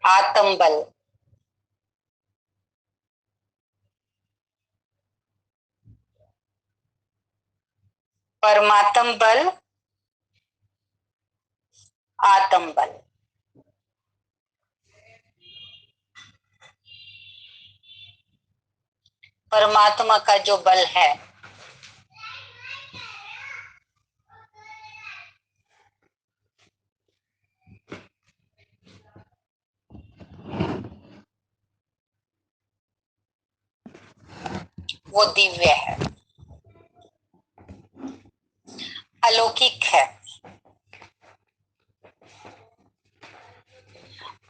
आत्म बल। परमात्म बल, आत्म बल। परमात्मा का जो बल है वो दिव्य है, अलौकिक है,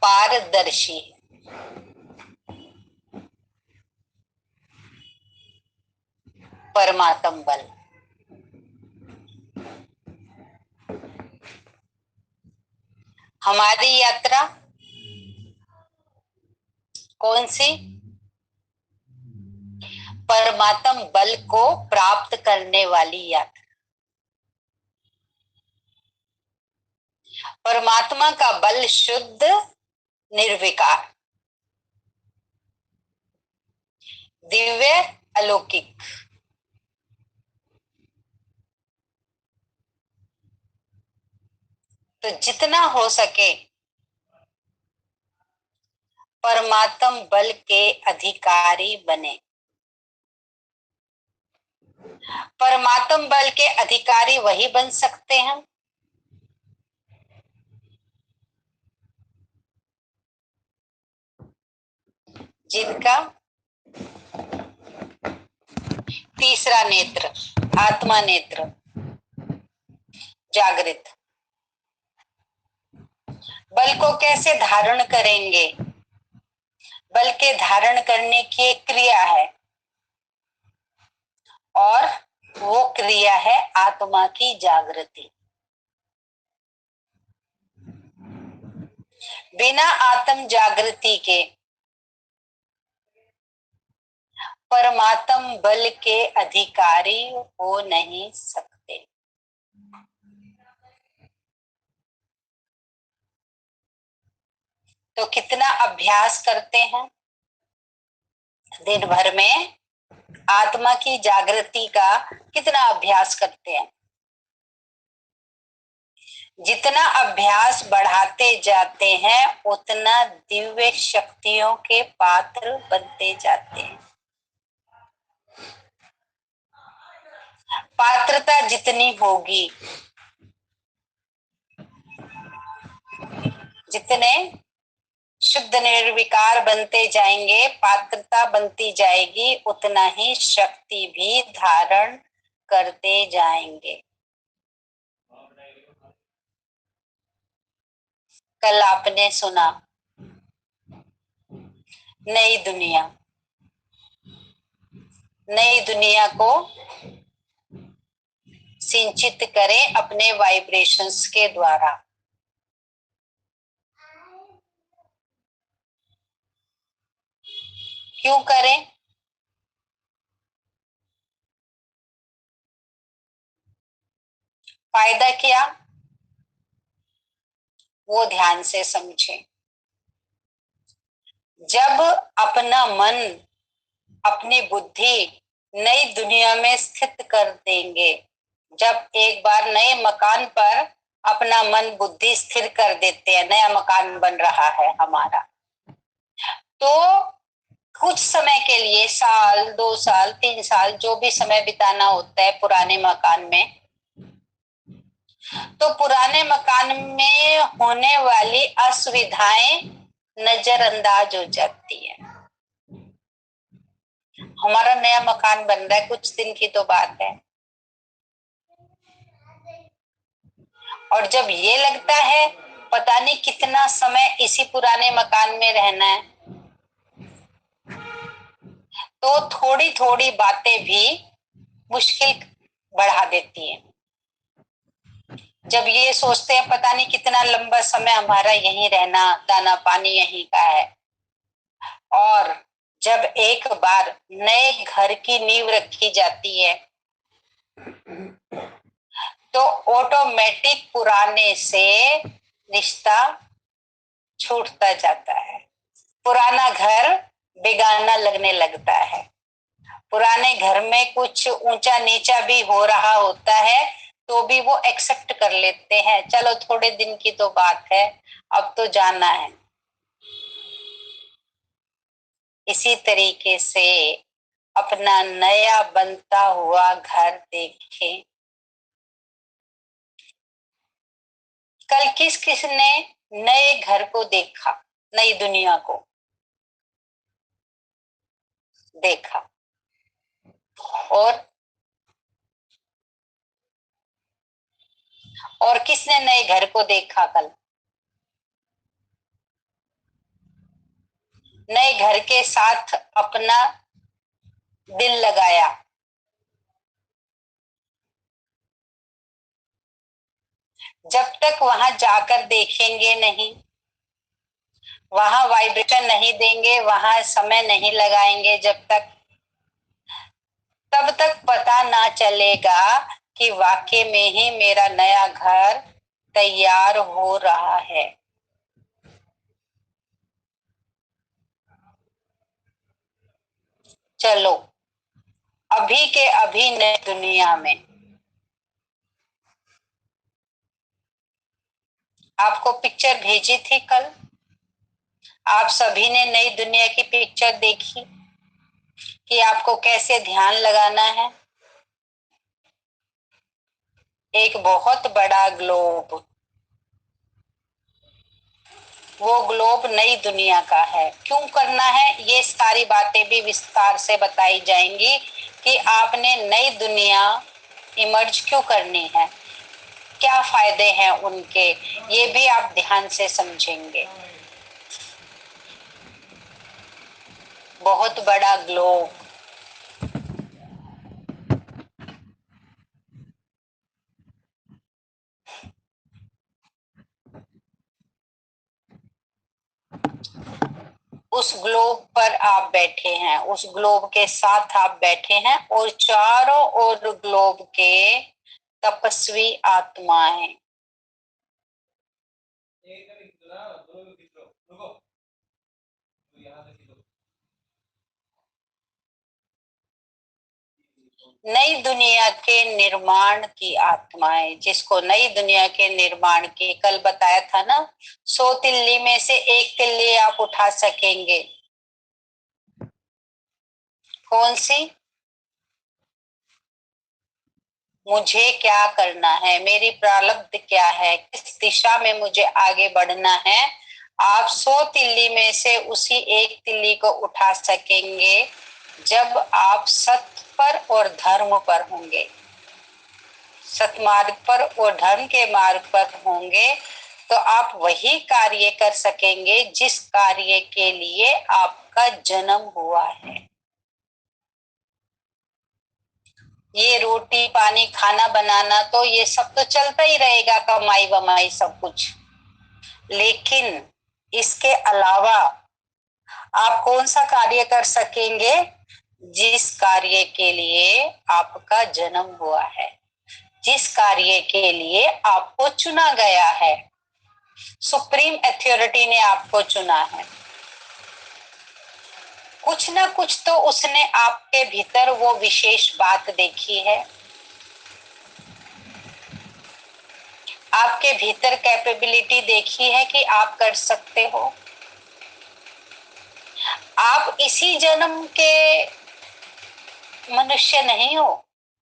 पारदर्शी है। परमात्म बल। हमारी यात्रा कौन सी? परमात्म बल को प्राप्त करने वाली यात्रा। परमात्मा का बल शुद्ध, निर्विकार, दिव्य, अलौकिक। तो जितना हो सके परमात्म बल के अधिकारी बने। परमात्म बल के अधिकारी वही बन सकते हैं जिनका तीसरा नेत्र, आत्मा नेत्र, जागृत। बल को कैसे धारण करेंगे? बल के धारण करने की एक क्रिया है और वो क्रिया है आत्मा की जागृति। बिना आत्म जागृति के परमात्म बल के अधिकारी हो नहीं सकते। तो कितना अभ्यास करते हैं दिन भर में? आत्मा की जागृति का कितना अभ्यास करते हैं? जितना अभ्यास बढ़ाते जाते हैं उतना दिव्य शक्तियों के पात्र बनते जाते हैं। पात्रता जितनी होगी, जितने शुद्ध निर्विकार बनते जाएंगे, पात्रता बनती जाएगी, उतना ही शक्ति भी धारण करते जाएंगे। कल आपने सुना नई दुनिया, नई दुनिया को सिंचित करें अपने वाइब्रेशंस के द्वारा। क्यों करें? फायदा क्या, वो ध्यान से समझें। जब अपना मन, अपनी बुद्धि नई दुनिया में स्थित कर देंगे, जब एक बार नए मकान पर अपना मन बुद्धि स्थिर कर देते हैं, नया मकान बन रहा है हमारा, तो कुछ समय के लिए, साल, 2 साल, 3 साल, जो भी समय बिताना होता है पुराने मकान में, तो पुराने मकान में होने वाली असुविधाएं नजरअंदाज हो जाती है। हमारा नया मकान बन रहा है, कुछ दिन की तो बात है, और जब ये लगता है पता नहीं कितना समय इसी पुराने मकान में रहना है, तो थोड़ी थोड़ी बातें भी मुश्किल बढ़ा देती हैं। जब ये सोचते हैं पता नहीं कितना लंबा समय हमारा यहीं रहना, दाना पानी यहीं का है, और जब एक बार नए घर की नींव रखी जाती है तो ऑटोमेटिक पुराने से रिश्ता छूटता जाता है। पुराना घर बेगाना लगने लगता है। पुराने घर में कुछ ऊंचा नीचा भी हो रहा होता है तो भी वो एक्सेप्ट कर लेते हैं, चलो थोड़े दिन की तो बात है, अब तो जाना है। इसी तरीके से अपना नया बनता हुआ घर देखें। कल किस किस ने नए घर को देखा, नई दुनिया को देखा? और किसने नए घर को देखा कल? नए घर के साथ अपना दिल लगाया। जब तक वहां जाकर देखेंगे नहीं, वहां वाइब्रेशन नहीं देंगे, वहां समय नहीं लगाएंगे, जब तक, तब तक पता ना चलेगा कि वाकई में ही मेरा नया घर तैयार हो रहा है। चलो अभी के अभी नई दुनिया में आपको पिक्चर भेजी थी कल, आप सभी ने नई दुनिया की पिक्चर देखी कि आपको कैसे ध्यान लगाना है। एक बहुत बड़ा ग्लोब, वो ग्लोब नई दुनिया का है। क्यों करना है ये सारी बातें भी विस्तार से बताई जाएंगी कि आपने नई दुनिया इमर्ज क्यों करनी है, क्या फायदे हैं उनके, ये भी आप ध्यान से समझेंगे। बहुत बड़ा ग्लोब, उस ग्लोब पर आप बैठे हैं, उस ग्लोब के साथ आप बैठे हैं और चारों ओर ग्लोब के तपस्वी आत्माएं। नई दुनिया के निर्माण की आत्माएं, जिसको नई दुनिया के निर्माण की कल बताया था ना, 100 तिल्ली में से एक तिल्ली आप उठा सकेंगे। कौन सी? मुझे क्या करना है, मेरी प्रारब्ध क्या है, किस दिशा में मुझे आगे बढ़ना है। आप 100 तिल्ली में से उसी एक तिल्ली को उठा सकेंगे जब आप सत्य पर और धर्म पर होंगे, सतमार्ग पर और धर्म के मार्ग पर होंगे, तो आप वही कार्य कर सकेंगे जिस कार्य के लिए आपका जन्म हुआ है। ये रोटी पानी खाना बनाना तो ये सब तो चलता ही रहेगा, कमाई वमाई सब कुछ, लेकिन इसके अलावा आप कौन सा कार्य कर सकेंगे जिस कार्य के लिए आपका जन्म हुआ है, जिस कार्य के लिए आपको चुना गया है, सुप्रीम अथॉरिटी ने आपको चुना है। कुछ ना कुछ तो उसने आपके भीतर वो विशेष बात देखी है, आपके भीतर कैपेबिलिटी देखी है कि आप कर सकते हो। आप इसी जन्म के मनुष्य नहीं हो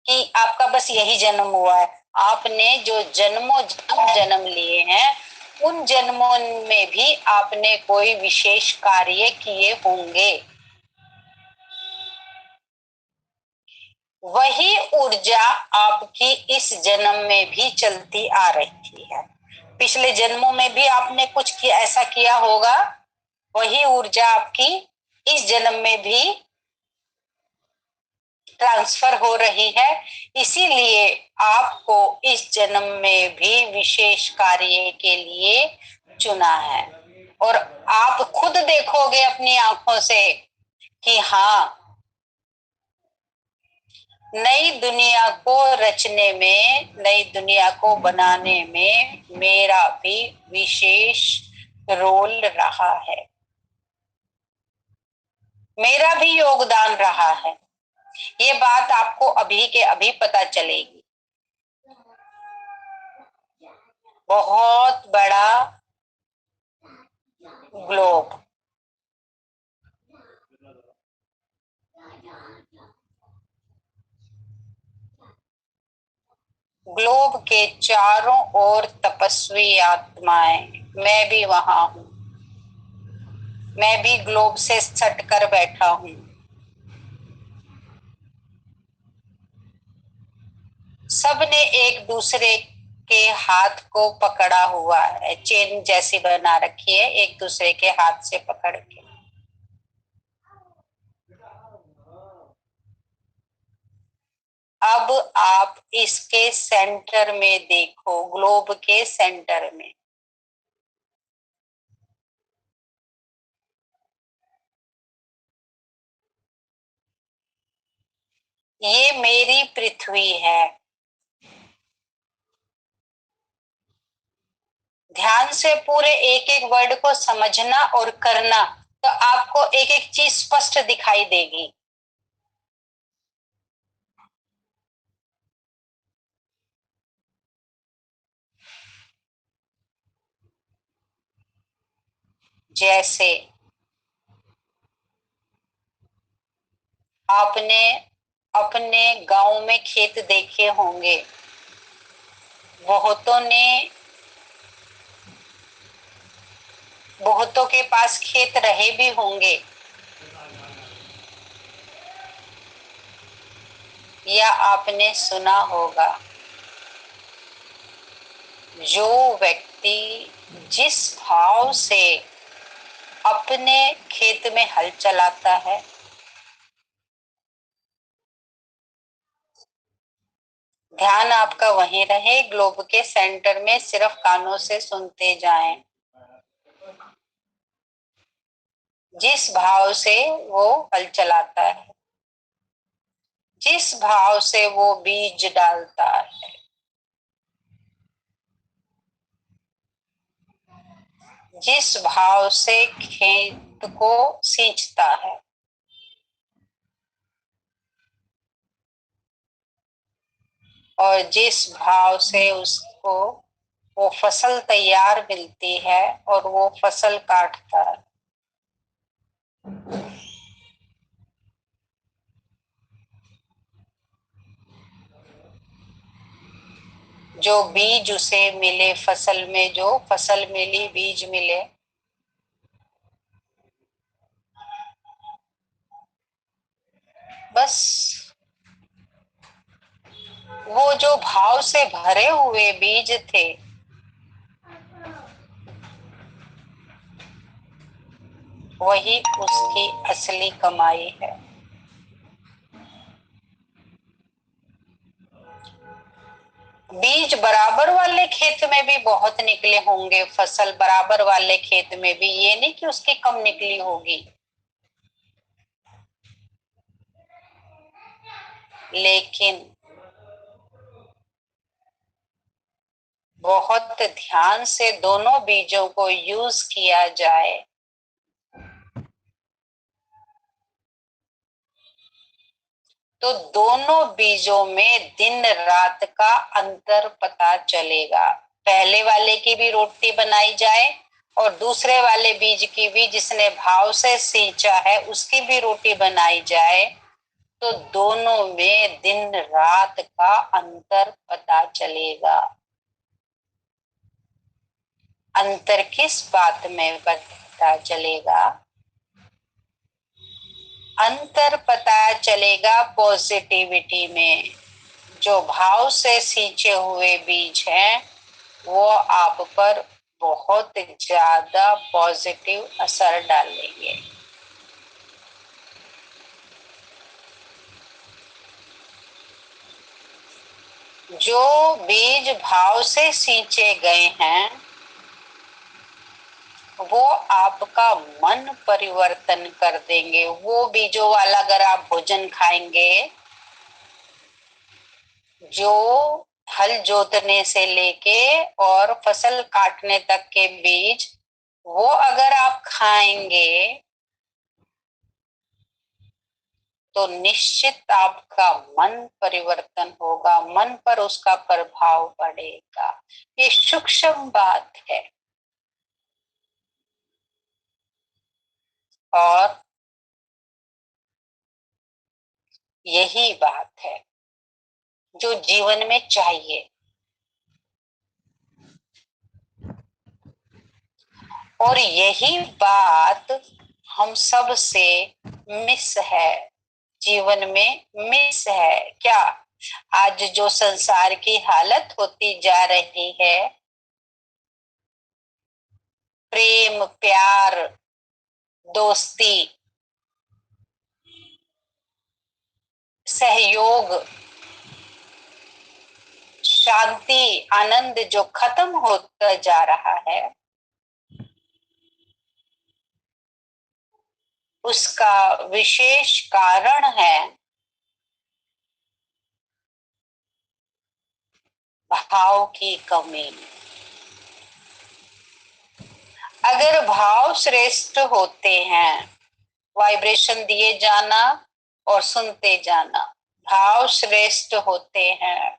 कि आपका बस यही जन्म हुआ है। आपने जो जन्मों जन्म जन्म लिए हैं, उन जन्मों में भी आपने कोई विशेष कार्य किए होंगे। वही ऊर्जा आपकी इस जन्म में भी चलती आ रही है। पिछले जन्मों में भी आपने कुछ किया, ऐसा किया होगा, वही ऊर्जा आपकी इस जन्म में भी ट्रांसफर हो रही है। इसीलिए आपको इस जन्म में भी विशेष कार्य के लिए चुना है। और आप खुद देखोगे अपनी आंखों से कि हाँ, नई दुनिया को रचने में, नई दुनिया को बनाने में मेरा भी विशेष रोल रहा है, मेरा भी योगदान रहा है। ये बात आपको अभी के अभी पता चलेगी। बहुत बड़ा ग्लोब, ग्लोब के चारों ओर तपस्वी आत्माएं, मैं भी वहां हूं, मैं भी ग्लोब से सट कर बैठा हूं। सबने एक दूसरे के हाथ को पकड़ा हुआ है, चेन जैसी बना रखी है एक दूसरे के हाथ से पकड़ के। अब आप इसके सेंटर में देखो, ग्लोब के सेंटर में ये मेरी पृथ्वी है। ध्यान से पूरे एक एक वर्ड को समझना और करना, तो आपको एक एक चीज स्पष्ट दिखाई देगी। जैसे आपने अपने गांव में खेत देखे होंगे, बहुतों ने, बहुतों के पास खेत रहे भी होंगे, या आपने सुना होगा, जो व्यक्ति जिस भाव से अपने खेत में हल चलाता है, ध्यान आपका वहीं रहे, ग्लोब के सेंटर में, सिर्फ कानों से सुनते जाएं। जिस भाव से वो हल चलाता है, जिस भाव से वो बीज डालता है, जिस भाव से खेत को सींचता है, और जिस भाव से उसको वो फसल तैयार मिलती है और वो फसल काटता है, जो बीज उसे मिले, फसल में जो फसल मिली, बीज मिले, बस वो जो भाव से भरे हुए बीज थे, वही उसकी असली कमाई है। बीज बराबर वाले खेत में भी बहुत निकले होंगे, फसल बराबर वाले खेत में भी, ये नहीं कि उसकी कम निकली होगी, लेकिन बहुत ध्यान से दोनों बीजों को यूज किया जाए तो दोनों बीजों में दिन रात का अंतर पता चलेगा। पहले वाले की भी रोटी बनाई जाए और दूसरे वाले बीज की भी, जिसने भाव से सींचा है, उसकी भी रोटी बनाई जाए, तो दोनों में दिन रात का अंतर पता चलेगा। अंतर किस बात में पता चलेगा? अंतर पता चलेगा पॉजिटिविटी में। जो भाव से सींचे हुए बीज हैं, वो आप पर बहुत ज्यादा पॉजिटिव असर डालेंगे। जो बीज भाव से सींचे गए हैं, वो आपका मन परिवर्तन कर देंगे। वो बीजों वाला अगर आप भोजन खाएंगे, जो हल जोतने से लेके और फसल काटने तक के बीज, वो अगर आप खाएंगे तो निश्चित आपका मन परिवर्तन होगा, मन पर उसका प्रभाव पड़ेगा। ये सूक्ष्म बात है। और यही बात है जो जीवन में चाहिए। और यही बात हम सब से मिस है, जीवन में मिस है क्या? आज जो संसार की हालत होती जा रही है, प्रेम प्यार दोस्ती सहयोग शांति आनंद जो खत्म होता जा रहा है, उसका विशेष कारण है भाव की कमी। अगर भाव श्रेष्ठ होते हैं, वाइब्रेशन दिए जाना और सुनते जाना, भाव श्रेष्ठ होते हैं,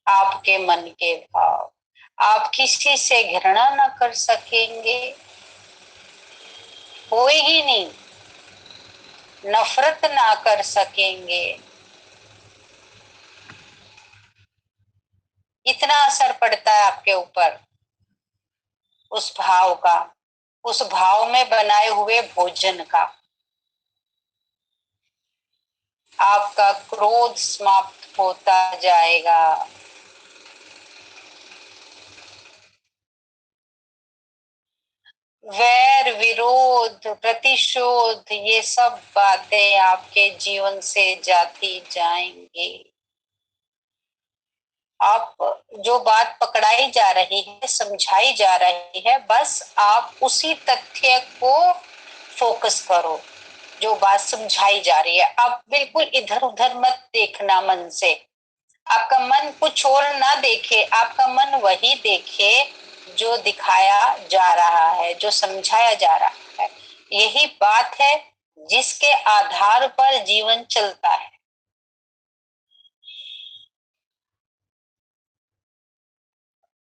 आपके मन के भाव, आप किसी से घृणा न कर सकेंगे, कोई ही नहीं, नफरत ना कर सकेंगे। इतना असर पड़ता है आपके ऊपर उस भाव का, उस भाव में बनाए हुए भोजन का। आपका क्रोध समाप्त होता जाएगा। वैर विरोध प्रतिशोध ये सब बातें आपके जीवन से जाती जाएंगी। आप जो बात पकड़ाई जा रही है, समझाई जा रही है, बस आप उसी तथ्य को फोकस करो जो बात समझाई जा रही है। आप बिल्कुल इधर उधर मत देखना मन से। आपका मन कुछ और ना देखे, आपका मन वही देखे जो दिखाया जा रहा है, जो समझाया जा रहा है। यही बात है जिसके आधार पर जीवन चलता है।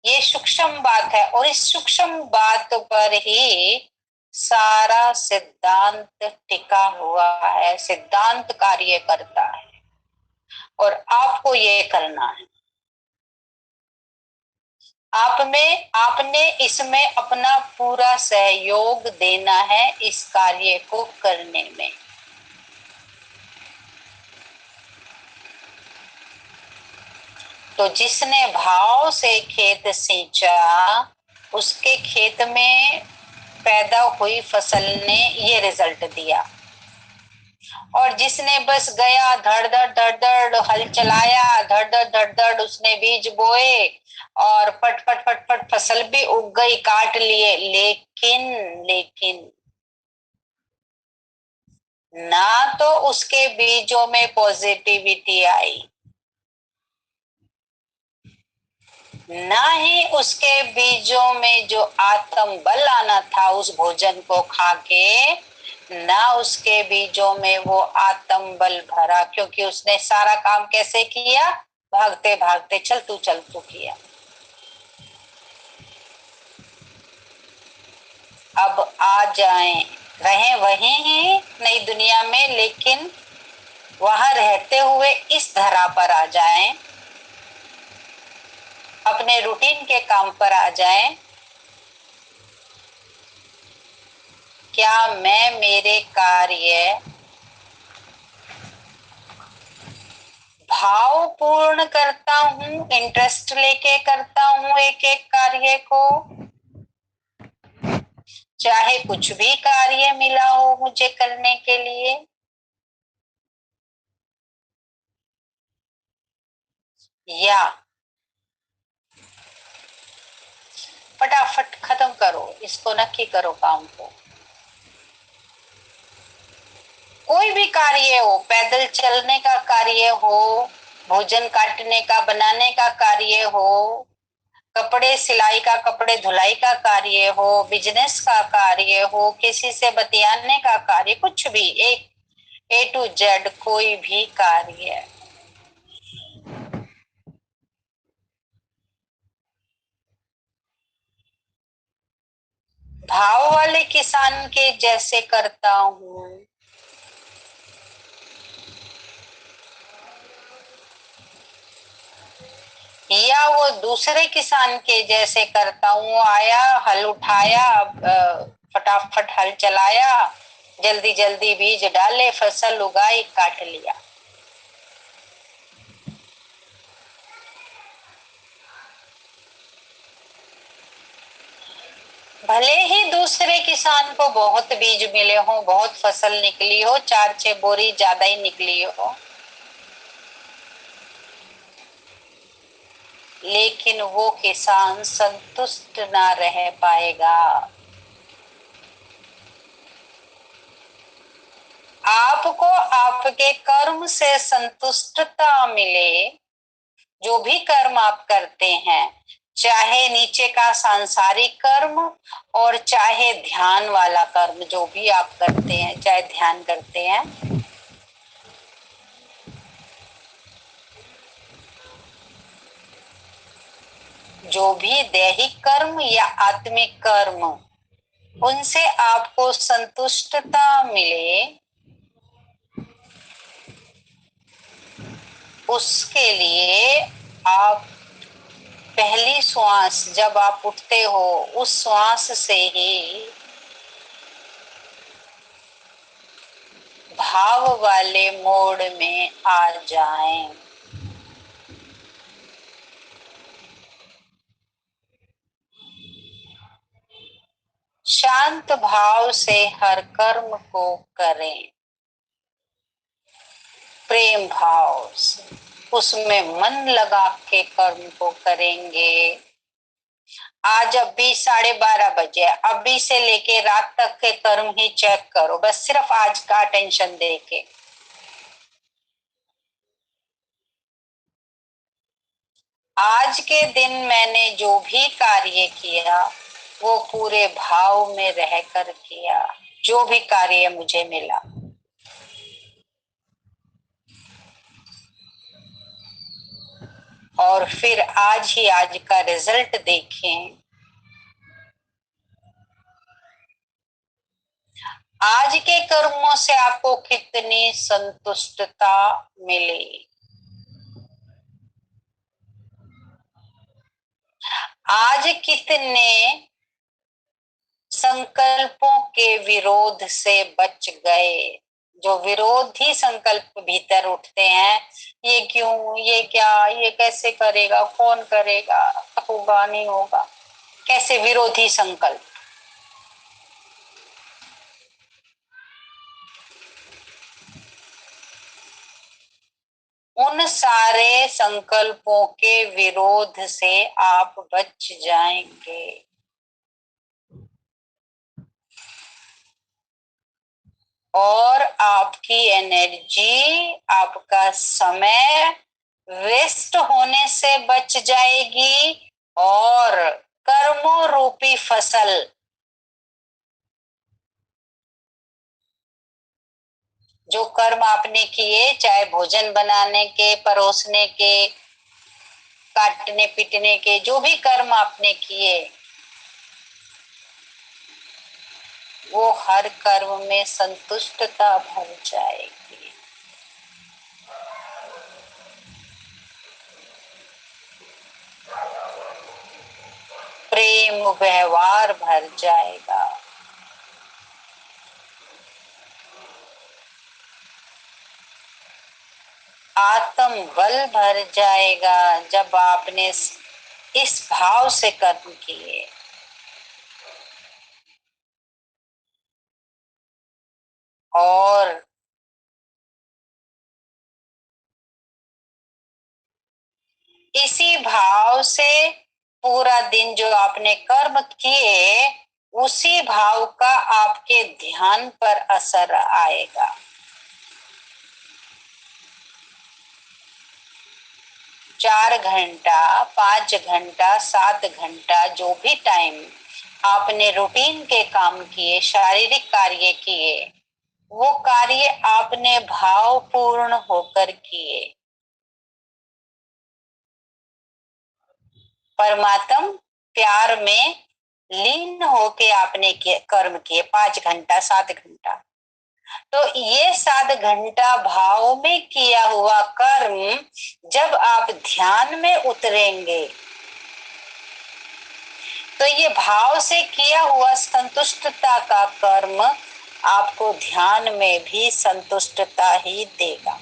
ये सूक्ष्म बात है और इस सूक्ष्म बात पर ही सारा सिद्धांत टिका हुआ है, सिद्धांत कार्य करता है और आपको ये करना है। आप में आपने इसमें अपना पूरा सहयोग देना है इस कार्य को करने में। तो जिसने भाव से खेत सींचा, उसके खेत में पैदा हुई फसल ने ये रिजल्ट दिया। और जिसने बस गया धड़ धड़ धड़ धड़ हल चलाया, धड़ धड़ धड़ धड़ उसने बीज बोए और फट फट फट फट फसल भी उग गई, काट लिए, लेकिन लेकिन ना तो उसके बीजों में पॉजिटिविटी आई, ना ही उसके बीजों में जो आत्म बल आना था उस भोजन को खा के, ना उसके बीजों में वो आत्म बल भरा, क्योंकि उसने सारा काम कैसे किया? भागते भागते चल तू किया। अब आ जाएं, रहें वही ही नई दुनिया में, लेकिन वहां रहते हुए इस धरा पर आ जाएं, अपने रूटीन के काम पर आ जाएं। क्या मैं मेरे कार्य भाव पूर्ण करता हूँ, इंटरेस्ट लेके करता हूँ एक एक कार्य को, चाहे कुछ भी कार्य मिला हो मुझे करने के लिए, या फटाफट खत्म करो इसको, नक्की करो काम को। कोई भी कार्य हो, पैदल चलने का कार्य हो, भोजन काटने का बनाने का कार्य हो, कपड़े सिलाई का, कपड़े धुलाई का कार्य हो, बिजनेस का कार्य हो, किसी से बतियाने का कार्य, कुछ भी, एक A to Z कोई भी कार्य। भाव वाले किसान के जैसे करता हूँ, या वो दूसरे किसान के जैसे करता हूँ, आया हल उठाया, फटाफट हल चलाया, जल्दी जल्दी बीज डाले, फसल उगाई, काट लिया। भले ही दूसरे किसान को बहुत बीज मिले हो, बहुत फसल निकली हो, 4-6 बोरी ज्यादा ही निकली हो, लेकिन वो किसान संतुष्ट ना रह पाएगा। आपको आपके कर्म से संतुष्टता मिले, जो भी कर्म आप करते हैं, चाहे नीचे का सांसारिक कर्म और चाहे ध्यान वाला कर्म, जो भी आप करते हैं, चाहे ध्यान करते हैं, जो भी दैहिक कर्म या आत्मिक कर्म, उनसे आपको संतुष्टता मिले, उसके लिए आप पहली श्वास जब आप उठते हो, उस श्वास से ही भाव वाले मोड में आ जाएं। शांत भाव से हर कर्म को करें, प्रेम भाव से उसमें मन लगा के कर्म को करेंगे। आज अभी 12:30 बजे, अभी से लेके रात तक के कर्म ही चेक करो, बस सिर्फ आज का टेंशन देके। आज के दिन मैंने जो भी कार्य किया वो पूरे भाव में रहकर किया, जो भी कार्य मुझे मिला। और फिर आज ही आज का रिजल्ट देखें। आज के कर्मों से आपको कितनी संतुष्टता मिली, आज कितने संकल्पों के विरोध से बच गए। जो विरोधी संकल्प भीतर उठते हैं, ये क्यों, ये क्या, ये कैसे करेगा, कौन करेगा, होगा नहीं होगा, कैसे विरोधी संकल्प, उन सारे संकल्पों के विरोध से आप बच जाएंगे। और आपकी एनर्जी, आपका समय वेस्ट होने से बच जाएगी, और कर्मों रूपी फसल, जो कर्म आपने किए, चाहे भोजन बनाने के, परोसने के, काटने पीटने के, जो भी कर्म आपने किए, वो हर कर्म में संतुष्टता भर जाएगी। प्रेम व्यवहार भर जाएगा। आत्म बल भर जाएगा जब आपने इस भाव से कर्म किए। और इसी भाव से पूरा दिन जो आपने कर्म किए, उसी भाव का आपके ध्यान पर असर आएगा। 4 घंटा, 5 घंटा, 7 घंटा, जो भी टाइम आपने रूटीन के काम किए, शारीरिक कार्य किए, वो कार्य आपने भावपूर्ण होकर किए, परमात्म प्यार में लीन होके आपने कर्म किए 5 घंटा, 7 घंटा। तो ये 7 घंटा भाव में किया हुआ कर्म जब आप ध्यान में उतरेंगे तो ये भाव से किया हुआ संतुष्टता का कर्म आपको ध्यान में भी संतुष्टता ही देगा।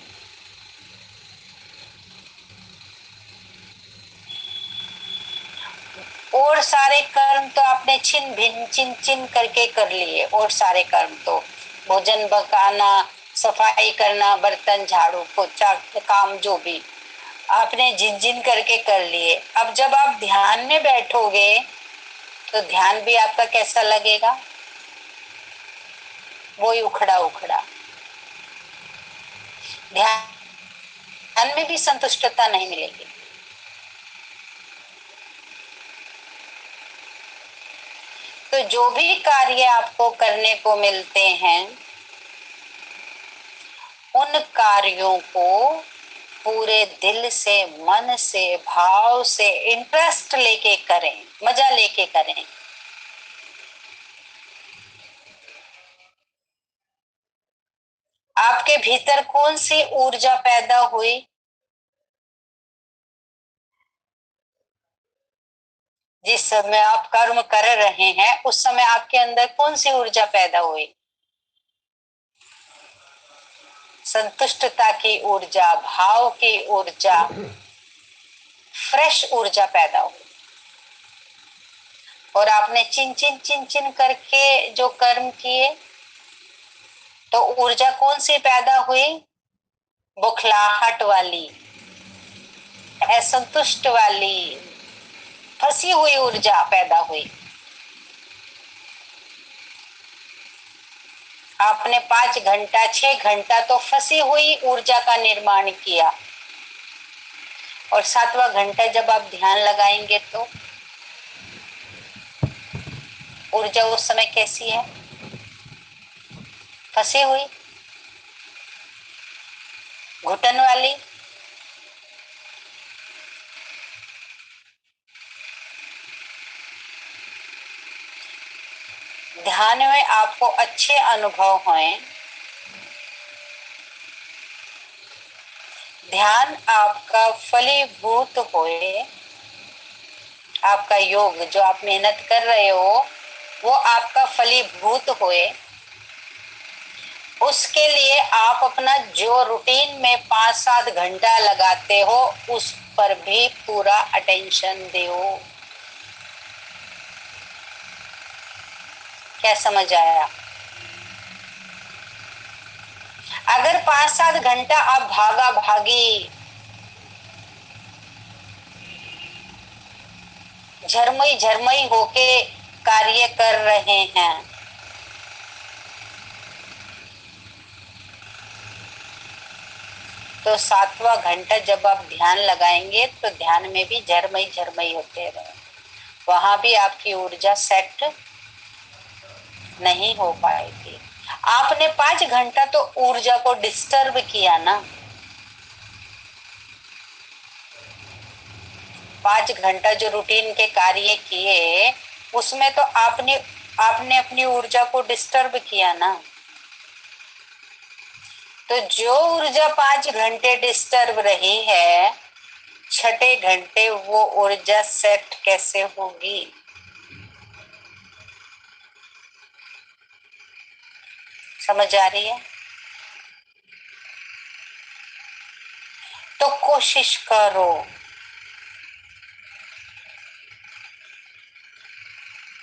और सारे कर्म तो आपने छिन भिन चिन चिन करके कर लिए, और सारे कर्म तो भोजन पकाना, सफाई करना, बर्तन झाड़ू पोछा काम जो भी आपने जिन जिन करके कर लिए। अब जब आप ध्यान में बैठोगे तो ध्यान भी आपका कैसा लगेगा? वही उखड़ा उखड़ा। ध्यान में भी संतुष्टता नहीं मिलेगी। तो जो भी कार्य आपको करने को मिलते हैं उन कार्यों को पूरे दिल से, मन से, भाव से, इंटरेस्ट लेके करें, मजा लेके करें। आपके भीतर कौन सी ऊर्जा पैदा हुई? जिस समय आप कर्म कर रहे हैं उस समय आपके अंदर कौन सी ऊर्जा पैदा हुई? संतुष्टता की ऊर्जा, भाव की ऊर्जा, फ्रेश ऊर्जा पैदा हुई। और आपने चिन चिन करके जो कर्म किए तो ऊर्जा कौन सी पैदा हुई? बुखलाहट वाली, असंतुष्ट वाली, फंसी हुई ऊर्जा पैदा हुई। आपने 5 घंटा, 6 घंटा तो फंसी हुई ऊर्जा का निर्माण किया, और 7वां घंटा जब आप ध्यान लगाएंगे तो ऊर्जा उस समय कैसी है? फंसी हुई, घुटन वाली। ध्यान में आपको अच्छे अनुभव हों। ध्यान आपका फलीभूत होए, आपका योग जो आप मेहनत कर रहे हो वो आपका फलीभूत होए, उसके लिए आप अपना जो रूटीन में 5-7 घंटा लगाते हो उस पर भी पूरा अटेंशन दो। क्या समझ आया? अगर 5-7 घंटा आप भागा भागी, झरमई झरमई होके कार्य कर रहे हैं तो 7वां घंटा जब आप ध्यान लगाएंगे तो ध्यान में भी झरमई झरमई होते रहे, वहां भी आपकी ऊर्जा सेट नहीं हो पाएगी। आपने 5 घंटा तो ऊर्जा को डिस्टर्ब किया ना। 5 घंटा जो रूटीन के कार्य किए उसमें तो आपने आपने अपनी ऊर्जा को डिस्टर्ब किया ना। तो जो ऊर्जा 5 घंटे डिस्टर्ब रही है, 6ठे घंटे वो ऊर्जा सेट कैसे होगी? समझ आ रही है? तो कोशिश करो,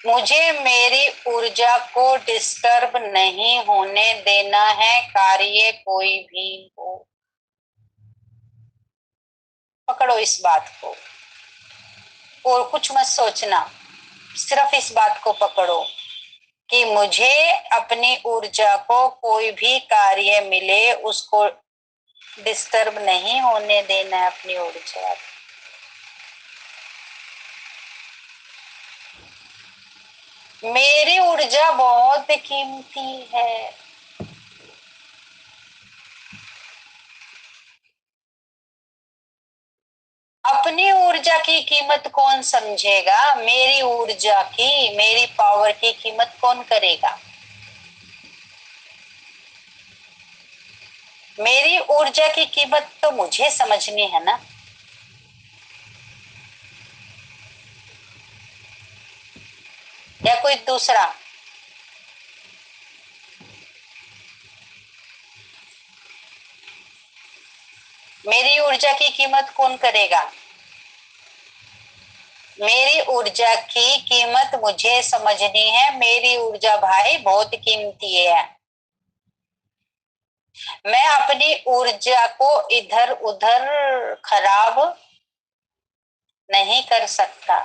मुझे मेरी ऊर्जा को डिस्टर्ब नहीं होने देना है, कार्य कोई भी हो। पकड़ो इस बात को और कुछ मत सोचना, सिर्फ इस बात को पकड़ो कि मुझे अपनी ऊर्जा को कोई भी कार्य मिले उसको डिस्टर्ब नहीं होने देना है, अपनी ऊर्जा। मेरी ऊर्जा बहुत कीमती है। अपनी ऊर्जा की कीमत कौन समझेगा? मेरी ऊर्जा की, मेरी पावर की कीमत कौन करेगा? मेरी ऊर्जा की कीमत तो मुझे समझनी है ना। या कोई दूसरा? मेरी ऊर्जा की कीमत कौन करेगा? मेरी ऊर्जा की कीमत मुझे समझनी है। मेरी ऊर्जा भाई बहुत कीमती है। मैं अपनी ऊर्जा को इधर उधर खराब नहीं कर सकता।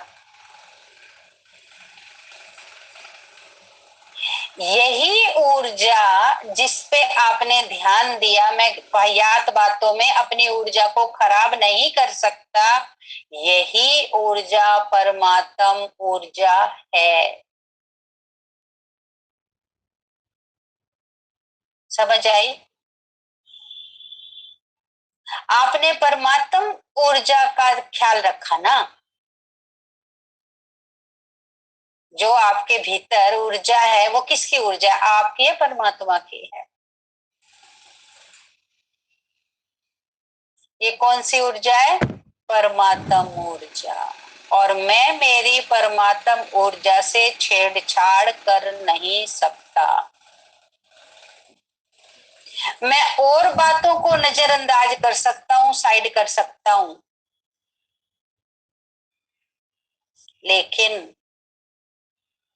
यही ऊर्जा जिस पे आपने ध्यान दिया, मैं वाहियात बातों में अपनी ऊर्जा को खराब नहीं कर सकता, यही ऊर्जा परमात्म ऊर्जा है। समझ आई? आपने परमात्म ऊर्जा का ख्याल रखा ना। जो आपके भीतर ऊर्जा है वो किसकी ऊर्जा है? आपकी है, परमात्मा की है। ये कौन सी ऊर्जा है? परमात्म ऊर्जा। और मैं मेरी परमात्म ऊर्जा से छेड़छाड़ कर नहीं सकता। मैं और बातों को नजरअंदाज कर सकता हूं, साइड कर सकता हूं, लेकिन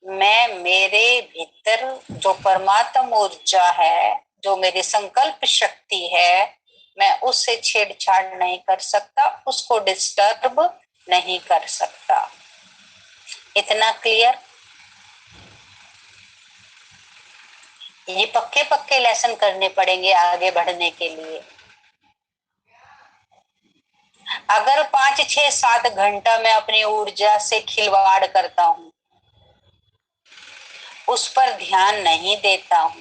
मैं मेरे भीतर जो परमात्म ऊर्जा है, जो मेरी संकल्प शक्ति है, मैं उससे छेड़छाड़ नहीं कर सकता, उसको डिस्टर्ब नहीं कर सकता। इतना क्लियर? ये पक्के पक्के लेसन करने पड़ेंगे आगे बढ़ने के लिए। अगर 5 6 7 घंटा मैं अपनी ऊर्जा से खिलवाड़ करता हूं, उस पर ध्यान नहीं देता हूं,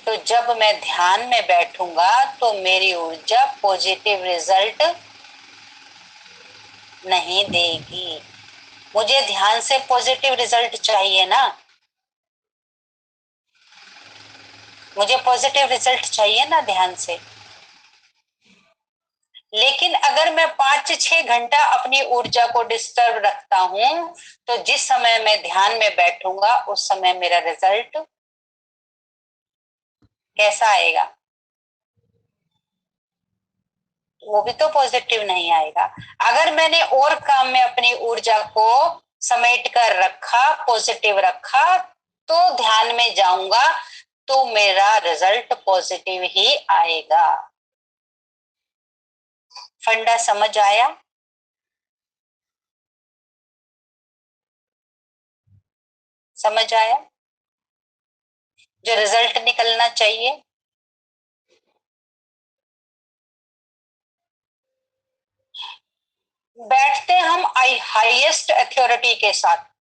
तो जब मैं ध्यान में बैठूंगा तो मेरी ऊर्जा पॉजिटिव रिजल्ट नहीं देगी। मुझे ध्यान से पॉजिटिव रिजल्ट चाहिए ना। मुझे पॉजिटिव रिजल्ट चाहिए ना ध्यान से। लेकिन अगर मैं 5 6 घंटा अपनी ऊर्जा को डिस्टर्ब रखता हूं, तो जिस समय मैं ध्यान में बैठूंगा उस समय मेरा रिजल्ट कैसा आएगा? वो भी तो पॉजिटिव नहीं आएगा। अगर मैंने और काम में अपनी ऊर्जा को समेट कर रखा, पॉजिटिव रखा, तो ध्यान में जाऊंगा तो मेरा रिजल्ट पॉजिटिव ही आएगा। फंडा समझ आया? समझ आया? जो रिजल्ट निकलना चाहिए। बैठते हम हाईएस्ट अथॉरिटी के साथ।